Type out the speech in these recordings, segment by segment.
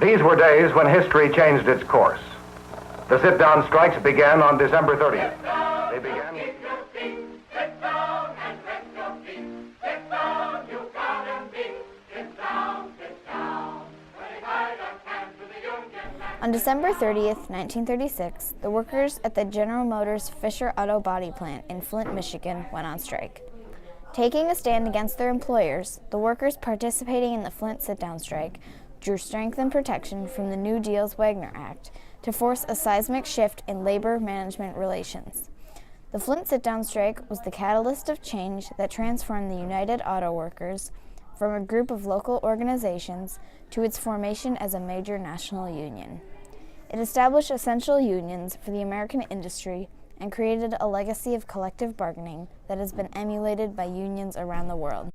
These were days when history changed its course. The sit-down strikes began on December 30th. They began... On December 30th, 1936, the workers at the General Motors Fisher Auto Body Plant in Flint, Michigan went on strike. Taking a stand against their employers, the workers participating in the Flint sit-down strike drew strength and protection from the New Deal's Wagner Act to force a seismic shift in labor management relations. The Flint sit-down strike was the catalyst of change that transformed the United Auto Workers from a group of local organizations to its formation as a major national union. It established essential unions for the American industry and created a legacy of collective bargaining that has been emulated by unions around the world.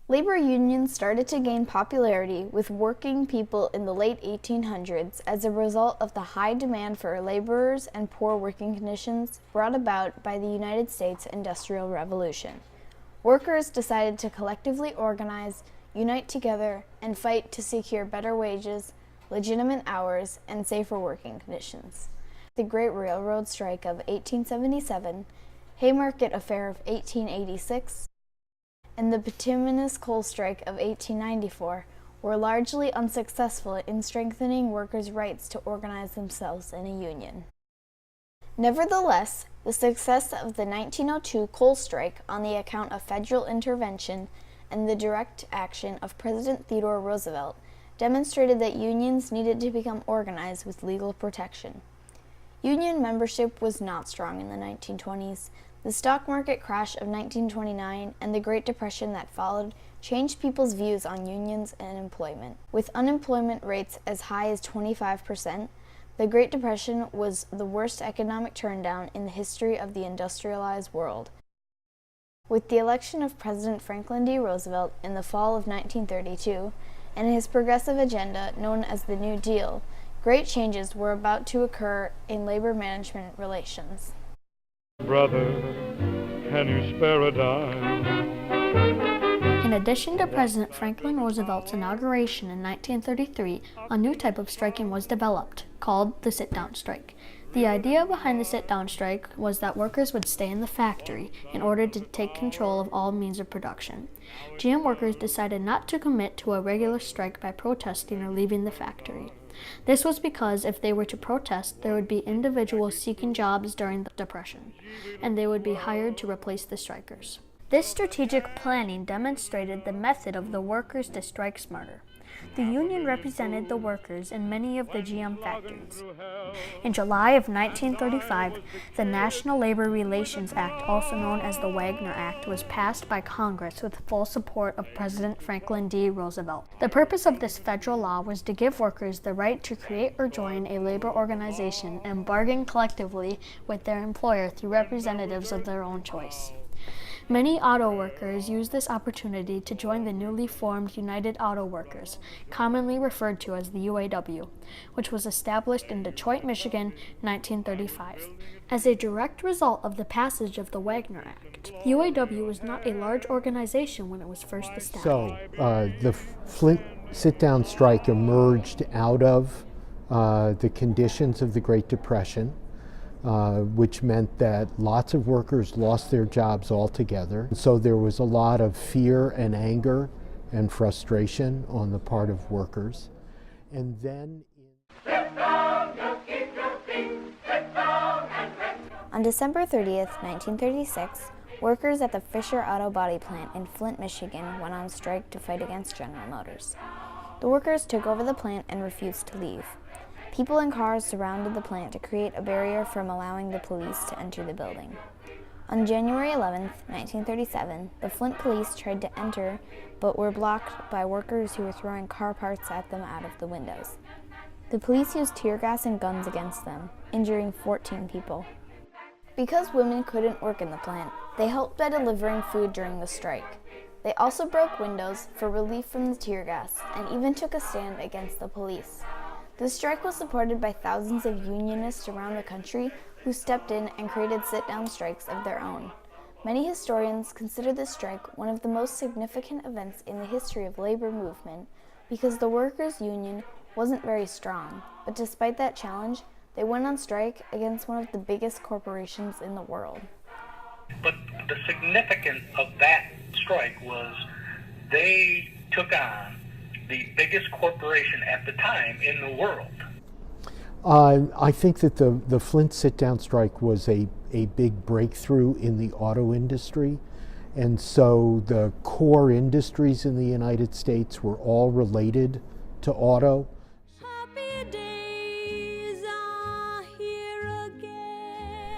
Labor unions started to gain popularity with working people in the late 1800s as a result of the high demand for laborers and poor working conditions brought about by the United States Industrial Revolution. Workers decided to collectively organize, unite together, and fight to secure better wages, legitimate hours, and safer working conditions. The Great Railroad Strike of 1877, Haymarket Affair of 1886, and the bituminous coal strike of 1894 were largely unsuccessful in strengthening workers' rights to organize themselves in a union. Nevertheless, the success of the 1902 coal strike on the account of federal intervention and the direct action of President Theodore Roosevelt demonstrated that unions needed to become organized with legal protection. Union membership was not strong in the 1920s. The stock market crash of 1929 and the Great Depression that followed changed people's views on unions and employment. With unemployment rates as high as 25%, the Great Depression was the worst economic turndown in the history of the industrialized world. With the election of President Franklin D. Roosevelt in the fall of 1932 and his progressive agenda known as the New Deal, great changes were about to occur in labor management relations. Brother, can you spare a dime? In addition to President Franklin Roosevelt's inauguration in 1933, a new type of striking was developed, called the sit-down strike. The idea behind the sit-down strike was that workers would stay in the factory in order to take control of all means of production. GM workers decided not to commit to a regular strike by protesting or leaving the factory. This was because if they were to protest, there would be individuals seeking jobs during the Depression, and they would be hired to replace the strikers. This strategic planning demonstrated the method of the workers to strike smarter. The union represented the workers in many of the GM factories. In July of 1935, the National Labor Relations Act, also known as the Wagner Act, was passed by Congress with full support of President Franklin D. Roosevelt. The purpose of this federal law was to give workers the right to create or join a labor organization and bargain collectively with their employer through representatives of their own choice. Many auto workers used this opportunity to join the newly formed United Auto Workers, commonly referred to as the UAW, which was established in Detroit, Michigan, 1935. As a direct result of the passage of the Wagner Act, the UAW was not a large organization when it was first established. So the Flint sit-down strike emerged out of the conditions of the Great Depression, which meant that lots of workers lost their jobs altogether. So there was a lot of fear and anger and frustration on the part of workers. And then On December 30th, 1936, workers at the Fisher Auto Body Plant in Flint, Michigan went on strike to fight against General Motors. The workers took over the plant and refused to leave. People in cars surrounded the plant to create a barrier from allowing the police to enter the building. On January 11, 1937, the Flint police tried to enter but were blocked by workers who were throwing car parts at them out of the windows. The police used tear gas and guns against them, injuring 14 people. Because women couldn't work in the plant, they helped by delivering food during the strike. They also broke windows for relief from the tear gas and even took a stand against the police. The strike was supported by thousands of unionists around the country who stepped in and created sit-down strikes of their own. Many historians consider the strike one of the most significant events in the history of labor movement because the workers' union wasn't very strong, but despite that challenge, they went on strike against one of the biggest corporations in the world. But the significance of that strike was they took on the biggest corporation at the time in the world. I think that the Flint sit-down strike was a big breakthrough in the auto industry. And so the core industries in the United States were all related to auto.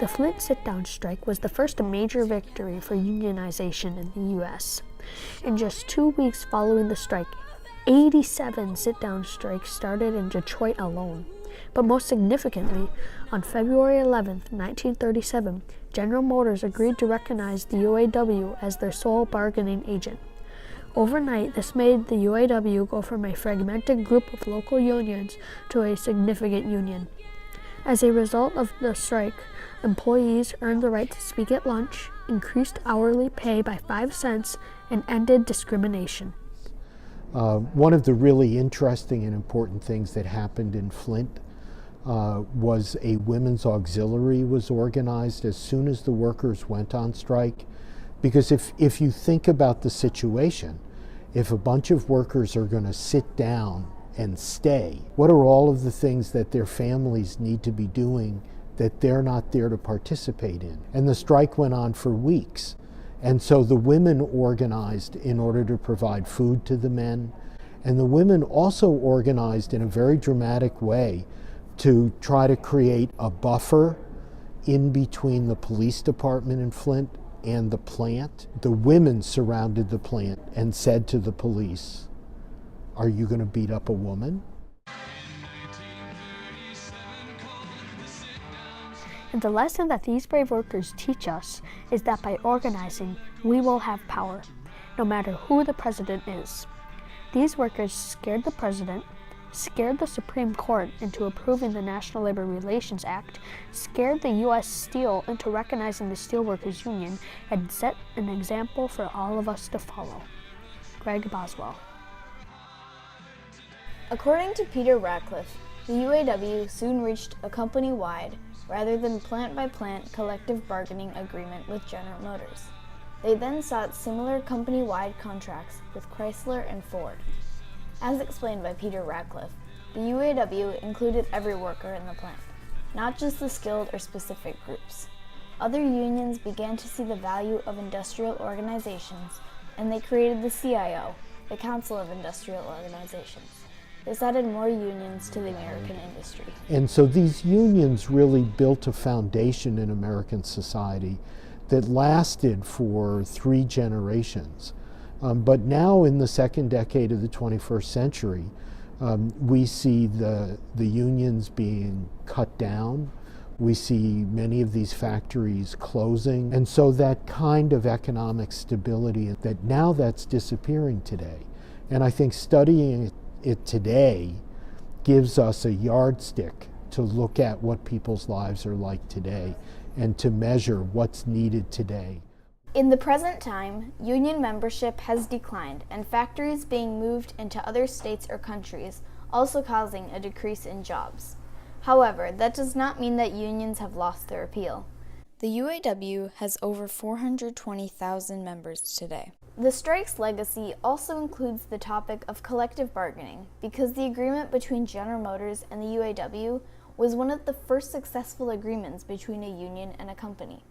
The Flint sit-down strike was the first major victory for unionization in the U.S. In just 2 weeks following the strike, 87 sit-down strikes started in Detroit alone. But most significantly, on February 11, 1937, General Motors agreed to recognize the UAW as their sole bargaining agent. Overnight, this made the UAW go from a fragmented group of local unions to a significant union. As a result of the strike, employees earned the right to speak at lunch, increased hourly pay by 5 cents, and ended discrimination. One of the really interesting and important things that happened in Flint was a women's auxiliary was organized as soon as the workers went on strike. Because if you think about the situation, if a bunch of workers are going to sit down and stay, what are all of the things that their families need to be doing that they're not there to participate in? And the strike went on for weeks. And so the women organized in order to provide food to the men. And the women also organized in a very dramatic way to try to create a buffer in between the police department in Flint and the plant. The women surrounded the plant and said to the police, "Are you going to beat up a woman?" And the lesson that these brave workers teach us is that by organizing, we will have power, no matter who the president is. These workers scared the president, scared the Supreme Court into approving the National Labor Relations Act, scared the U.S. Steel into recognizing the Steelworkers Union, and set an example for all of us to follow. Greg Boswell. According to Peter Ratcliffe, the UAW soon reached a company-wide, rather than plant-by-plant collective bargaining agreement with General Motors. They then sought similar company-wide contracts with Chrysler and Ford. As explained by Peter Ratcliffe, the UAW included every worker in the plant, not just the skilled or specific groups. Other unions began to see the value of industrial organizations, and they created the CIO, the Council of Industrial Organizations. This added more unions to the American industry. And so these unions really built a foundation in American society that lasted for 3 generations. But now in the second decade of the 21st century, we see the unions being cut down. We see many of these factories closing. And so that kind of economic stability, that's disappearing today. And I think studying it today gives us a yardstick to look at what people's lives are like today and to measure what's needed today. In the present time, union membership has declined and factories being moved into other states or countries, also causing a decrease in jobs. However, that does not mean that unions have lost their appeal. The UAW has over 420,000 members today. The strike's legacy also includes the topic of collective bargaining, because the agreement between General Motors and the UAW was one of the first successful agreements between a union and a company.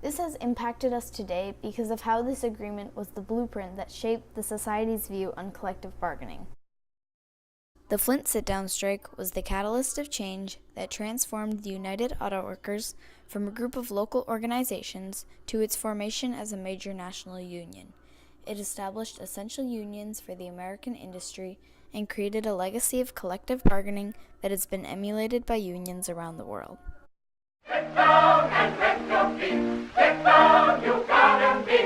This has impacted us today because of how this agreement was the blueprint that shaped the society's view on collective bargaining. The Flint sit-down strike was the catalyst of change that transformed the United Auto Workers from a group of local organizations to its formation as a major national union. It established essential unions for the American industry and created a legacy of collective bargaining that has been emulated by unions around the world. Sit down and rest your feet. Sit down, you gotta be.